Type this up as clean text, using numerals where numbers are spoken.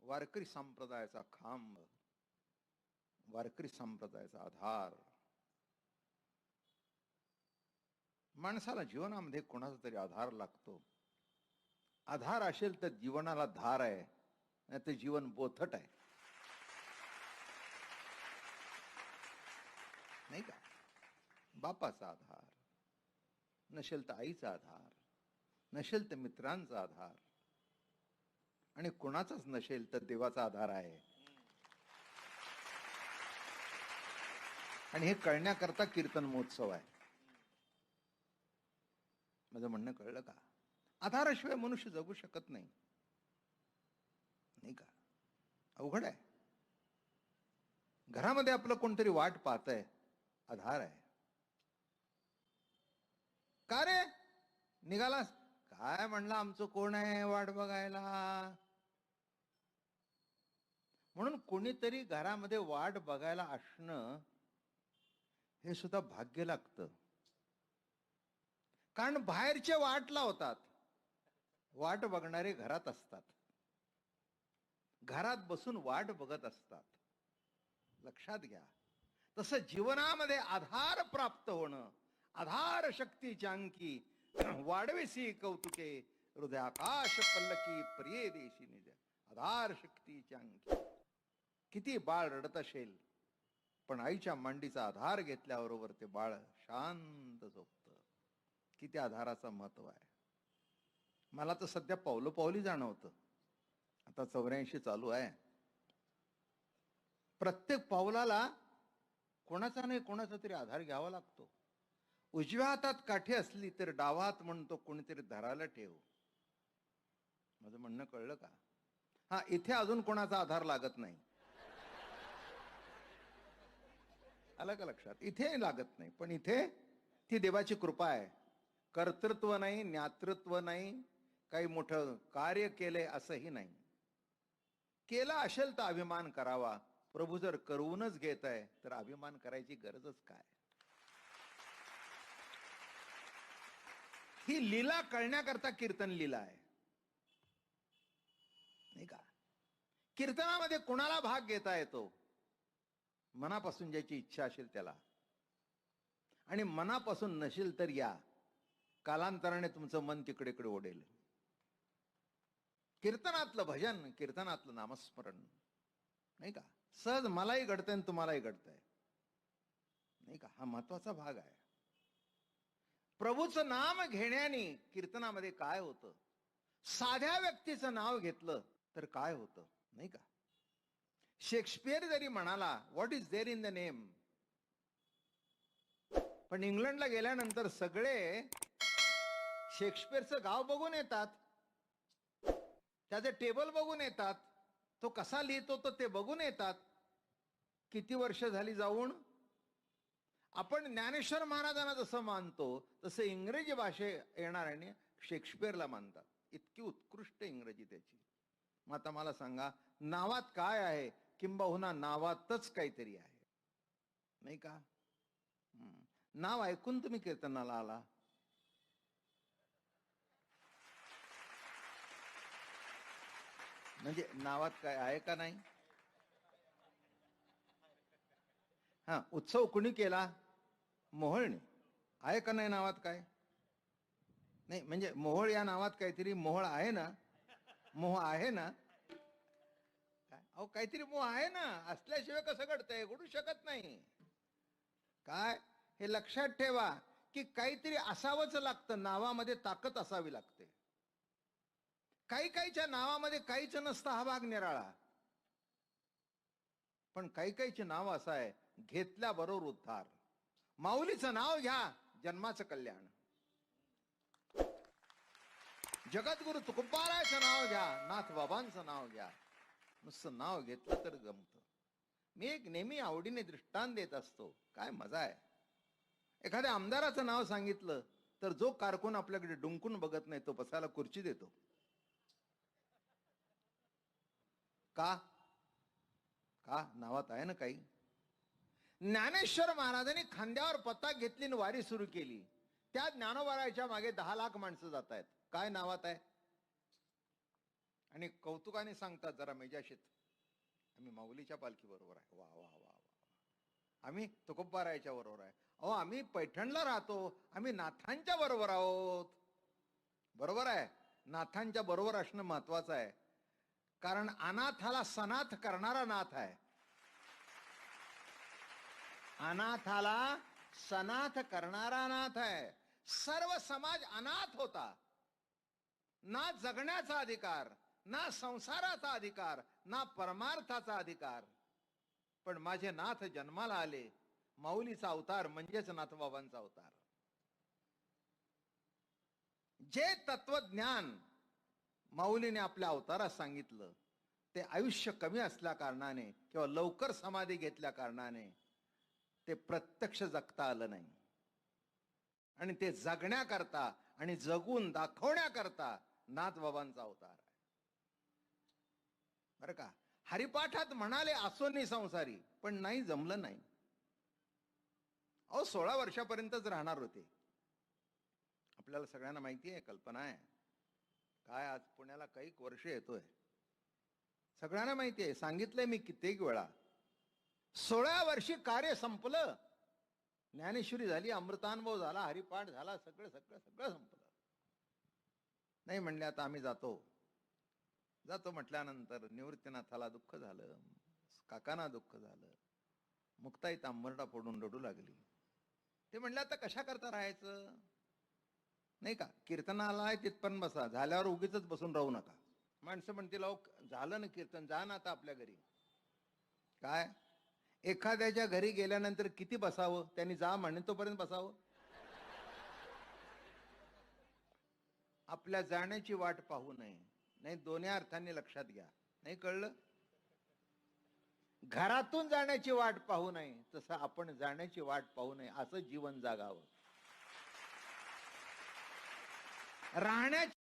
वारकरी संप्रदायाचा खांब, वारकरी संप्रदायाचा आधार. माणसाला जीवनामध्ये कोणाचा तरी आधार लागतो. आधार असेल तर जीवनाला धार आहे, नाही तर जीवन बोथट आहे, नाही का? बापाचा आधार नसेल तर आईचा आधार, नसेल तर मित्रांचा आधार, आणि कोणाचाच नसेल तर देवाचा आधार आहे. आणि हे कळण्याकरता कीर्तन महोत्सव आहे. माझं म्हणणं कळलं का? आधाराशिवाय मनुष्य जगू शकत नाही, नाही का? अवघड आहे. घरामध्ये आपलं कोणतरी वाट पाहतंय, आधार आहे. का रे निघालास? काय म्हणलं, आमचं कोण आहे वाट बघायला? म्हणून कोणीतरी घरामध्ये वाट बघायला असणं हे सुद्धा भाग्य लागतं. कारण बाहेरचे वाट लावतात, वाट बघणारे घरात असतात, घरात बसून वाट बघत असतात. लक्षात घ्या. तसं जीवनामध्ये आधार प्राप्त होणं, आधार शक्तीच्या अंकी वाढवेसी कौतुके, हृदयाकाश पल्लकी प्रिय देशी निज. आधार शक्तीच्या अंकी. किती बाळ रडत असेल, पण आईच्या मांडीचा आधार घेतल्याबरोबर ते बाळ शांत झोपतं. किती आधाराचं महत्व आहे. मला तर सध्या पावलोपावली जाणवतं. आता 84 चालू आहे. प्रत्येक पावलाला कोणाचा नाही कोणाचा तरी आधार घ्यावा लागतो. उजव्या हातात काठी असली तर डावा हात म्हणतो कोणीतरी धरायला ठेव. माझं म्हणणं कळलं का? हा, इथे अजून कोणाचा आधार लागत नाही. आलं का लक्षात? इथे लागत नाही, पण इथे ती देवाची कृपा आहे. कर्तृत्व नाही, ज्ञातृत्व नाही, काही मोठं कार्य केलंय असंही नाही. केला असेल तर अभिमान करावा. प्रभू जर करूनच घेत आहे तर अभिमान करायची गरजच काय? ही लीला कळण्याकरता कीर्तन लीला आहे, नाही का? कीर्तनामध्ये कुणाला भाग घेता येतो? मनापासून ज्याची इच्छा असेल त्याला. आणि मनापासून नसेल तर या, कालांतराने तुमचं मन तिकडे इकडे ओढेल. कीर्तनातलं भजन, कीर्तनातलं नामस्मरण, नाही का? सहज मलाही घडतंय आणि तुम्हालाही घडतंय, नाही का? हा महत्वाचा भाग आहे. प्रभूचं नाम घेण्याने कीर्तनामध्ये काय होतं? साध्या व्यक्तीचं नाव घेतलं तर काय होतं, नाही का? शेक्सपियर जरी म्हणाला what is there in the name, पण इंग्लंडला गेल्यानंतर सगळे शेक्सपियरचं गाव बघून येतात, त्याचे टेबल बघून येतात, तो कसा लिहितो तो ते बघून येतात. किती वर्ष झाली जाऊन? आपण ज्ञानेश्वर महाराजांना जसं मानतो तसं इंग्रजी भाषे येणाऱ्याने शेक्सपियरला मानतात. इतकी उत्कृष्ट इंग्रजी त्याची. मग आता मला सांगा, नावात काय आहे? किंबहुना नावातच काहीतरी आहे, नाही का? नाव ऐकून तुम्ही कीर्तनाला आला. म्हणजे नावात काय आहे का नाही? हा, उत्सव कुणी केला? मोहळने. आहे का नाही नावात काय? नाही, म्हणजे मोहोळ या नावात काहीतरी मोहोळ आहे ना? मोह आहे ना? काय अहो, काहीतरी मोह आहे ना, असल्याशिवाय कसं घडतंय? घडू शकत नाही. काय हे लक्षात ठेवा की काहीतरी असावंच लागतं, नावामध्ये ताकद असावी लागते. काही काहीच्या नावामध्ये काहीच नसतं, हा भाग निराळा. पण काही काहीचे नाव असं आहे, घेतल्याबरोबर उद्धार. माऊलीचं नाव घ्या, जन्माचं कल्याण. जगद्गुरु तुकोबारायचं नाव घ्या, नाथ बाबांचं नाव घ्या. नुसतं नाव घेतलं तर जमतं. मी एक नेहमी आवडीने दृष्टांत देत असतो. काय मजा आहे. एखाद्या आमदाराचं नाव सांगितलं तर जो कारकून आपल्याकडे डुंकून बघत नाही तो बसायला खुर्ची देतो. का? का? नावात आहे ना काही. ज्ञानेश्वर महाराजांनी खांद्यावर पताक घेतली आणि वारी सुरू केली. त्या ज्ञानोबाराच्या मागे 10 लाख माणसं जात आहेत. काय नावात आहे? आणि कौतुकाने सांगतात जरा मेजाशीत, आम्ही माऊलीच्या पालखी बरोबर आहे. वा वा वा वा. आम्ही तुकोबारायच्या बरोबर आहे. अहो आम्ही पैठणला राहतो, आम्ही नाथांच्या बरोबर आहोत. बरोबर आहे, नाथांच्या बरोबर असणं महत्वाचं आहे. कारण अनाथाला सनाथ करणारा नाथ आहे. अनाथाला सनाथ करणारा नाथ आहे. सर्व समाज अनाथ होता. ना जगण्याचा अधिकार, ना संसाराचा अधिकार, ना परमार्थाचा अधिकार. पण माझे नाथ जन्माला आले. माऊलीचा अवतार म्हणजेच नाथबाबांचा अवतार. जे तत्वज्ञान माऊलीने आपल्या अवतारात सांगितलं ते आयुष्य कमी असल्या कारणाने किंवा लवकर समाधी घेतल्या कारणाने ते प्रत्यक्ष जगता आलं नाही. आणि ते जगण्याकरता आणि जगून दाखवण्याकरता नाथबाबांचा अवतार आहे. बरं का, हरिपाठात म्हणाले असोनी संसारी, पण नाही, जमलं नाही. अहो 16 वर्षापर्यंतच राहणार होते. आपल्याला सगळ्यांना माहिती आहे, कल्पना आहे. काय आज पुण्याला काही वर्ष येतोय, सगळ्यांना माहिती आहे, सांगितलंय मी कित्येक वेळा. 16 वर्षी कार्य संपलं. ज्ञानेश्वरी झाली, अमृतानुभव झाला, हरिपाठ झाला, सगळं सगळं सगळं संपलं. नाही म्हणले आता आम्ही जातो. जातो म्हटल्यानंतर निवृत्तीनाथाला दुःख झालं, काकांना दुःख झालं. मुक्ताई तांबरडा फोडून रडू लागली. ते म्हणले आता कशा करता राहायचं, नाही का, कीर्तनाला आहे तिथपर्यंत बसा, झाल्यावर उगीच बसून राहू नका. माणसं म्हणतील अहो झालं ना कीर्तन, जा ना आता आपल्या घरी. काय, एखाद्याच्या घरी गेल्यानंतर किती बसावं, त्यांनी जा म्हणे तोपर्यंत बसावं. आपल्या जाण्याची वाट पाहू नये. नाही, दोन्ही अर्थांनी लक्षात घ्या. नाही कळलं, घरातून जाण्याची वाट पाहू नये, तसं आपण जाण्याची वाट पाहू नये. असं जीवन जागावं. राहण्याची